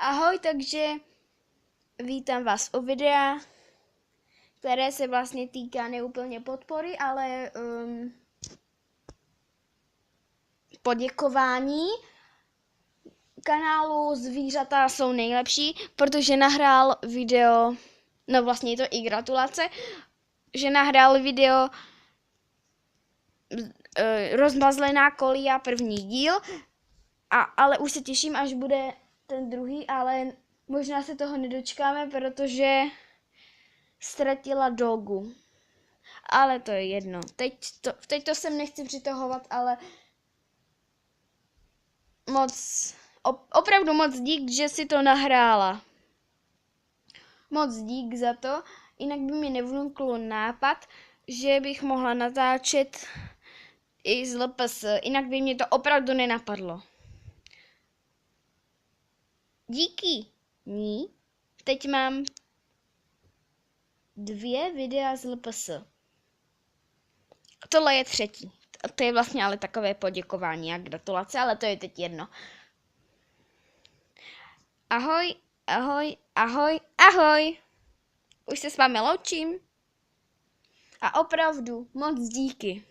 Ahoj, takže vítám vás u videa, které se vlastně týká neúplně podpory, ale poděkování kanálu Zvířata jsou nejlepší, protože nahrál video, no vlastně je to i gratulace, že nahrál video Rozmazlená Kolia první díl, ale už se těším, až bude ten druhý, ale možná se toho nedočkáme, protože ztratila dogu. Ale to je jedno. Teď to sem nechci přitahovat, ale opravdu moc dík, že si to nahrála. Moc dík za to, jinak by mi nevnukl nápad, že bych mohla natáčet i z LPS, jinak by mě to opravdu nenapadlo. Díky ní teď mám 2 videa z LPS. Tohle je 3. To je vlastně ale takové poděkování a gratulace, ale to je teď jedno. Ahoj, ahoj, ahoj, ahoj. Už se s vámi loučím. A opravdu moc díky.